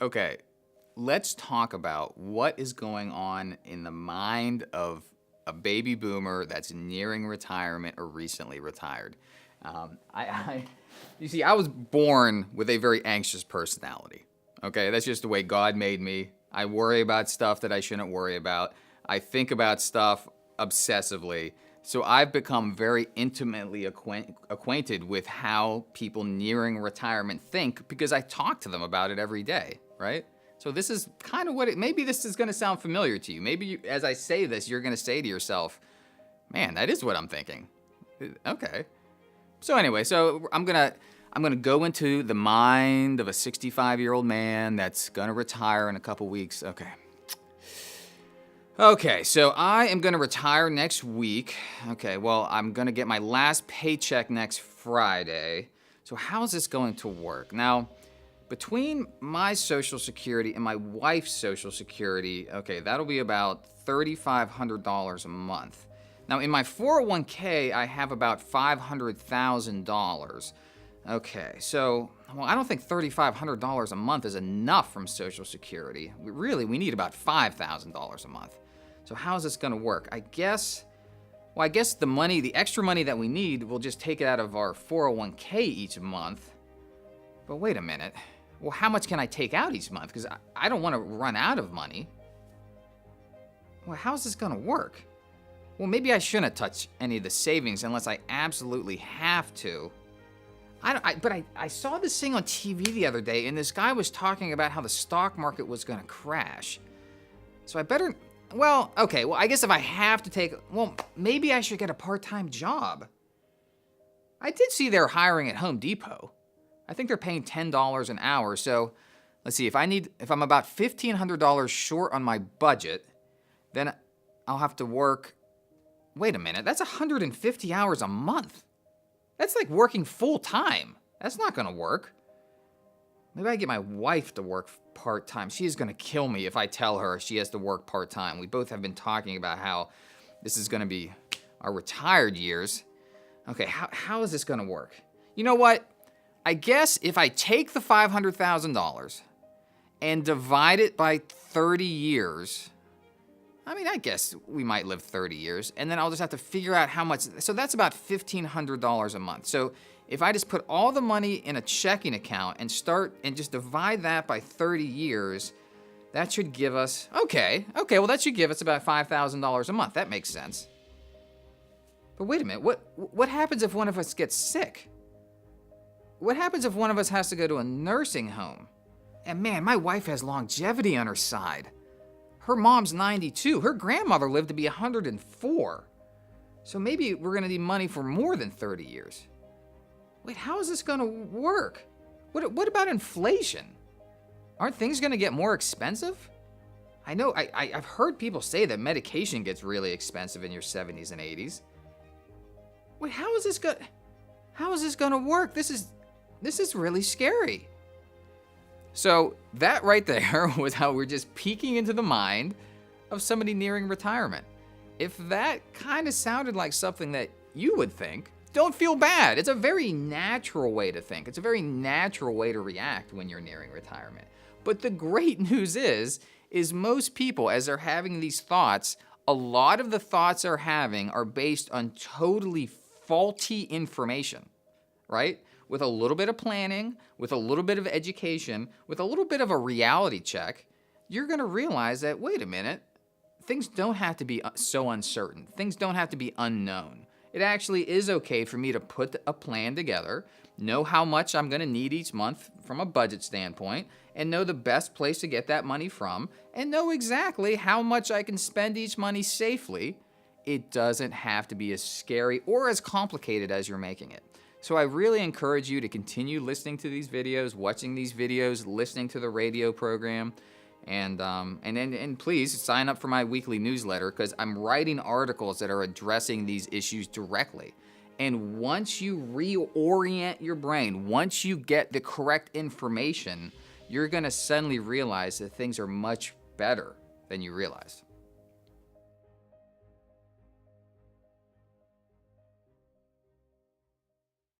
Okay, let's talk about what is going on in the mind of a baby boomer that's nearing retirement or recently retired. You see, I was born with a very anxious personality. Okay, that's just the way God made me. I worry about stuff that I shouldn't worry about. I think about stuff obsessively. So I've become very intimately acquainted with how people nearing retirement think because I talk to them about it every day, right? So this is kind of maybe this is going to sound familiar to you. Maybe as I say this, you're going to say to yourself, man, that is what I'm thinking. Okay. So anyway, I'm gonna go into the mind of a 65-year-old man that's gonna retire in a couple weeks. Okay, so I am gonna retire next week. Okay, well, I'm gonna get my last paycheck next Friday. So how's this going to work? Now, between my Social Security and my wife's Social Security, okay, that'll be about $3,500 a month. Now, in my 401k, I have about $500,000. Okay, so, well, I don't think $3,500 a month is enough from Social Security. We need about $5,000 a month. So how's this gonna work? I guess the extra money that we need, we'll just take it out of our 401k each month. But wait a minute. Well, how much can I take out each month? Because I don't want to run out of money. Well, how's this gonna work? Well, maybe I shouldn't touch any of the savings unless I absolutely have to. But I saw this thing on TV the other day, and this guy was talking about how the stock market was gonna crash. So I better, I guess if I have to maybe I should get a part-time job. I did see they're hiring at Home Depot. I think they're paying $10 an hour, so let's see, if I'm about $1,500 short on my budget, then I'll have to work. Wait a minute, that's 150 hours a month. That's like working full time. That's not gonna work. Maybe I get my wife to work part-time. She is gonna kill me if I tell her she has to work part-time. We both have been talking about how this is gonna be our retired years. Okay, how is this gonna work? You know what? I guess if I take the $500,000 and divide it by 30 years, I guess we might live 30 years, and then I'll just have to figure out how much. So that's about $1,500 a month. So if I just put all the money in a checking account and just divide that by 30 years, that should give us, that should give us about $5,000 a month. That makes sense. But wait a minute, what happens if one of us gets sick? What happens if one of us has to go to a nursing home? And man, my wife has longevity on her side. Her mom's 92. Her grandmother lived to be 104. So maybe we're gonna need money for more than 30 years. Wait, how is this gonna work? What about inflation? Aren't things gonna get more expensive? I know, I've heard people say that medication gets really expensive in your 70s and 80s. Wait, how is this gonna work? This is really scary. So that right there was how we're just peeking into the mind of somebody nearing retirement. If that kind of sounded like something that you would think, don't feel bad. It's a very natural way to think. It's a very natural way to react when you're nearing retirement. But the great news is most people, as they're having these thoughts, a lot of the thoughts they're having are based on totally faulty information, right? With a little bit of planning, with a little bit of education, with a little bit of a reality check, you're gonna realize that, wait a minute, things don't have to be so uncertain. Things don't have to be unknown. It actually is okay for me to put a plan together, know how much I'm gonna need each month from a budget standpoint, and know the best place to get that money from, and know exactly how much I can spend each money safely. It doesn't have to be as scary or as complicated as you're making it. So I really encourage you to continue listening to these videos, watching these videos, listening to the radio program, and please sign up for my weekly newsletter because I'm writing articles that are addressing these issues directly. And once you reorient your brain, once you get the correct information, you're gonna suddenly realize that things are much better than you realized.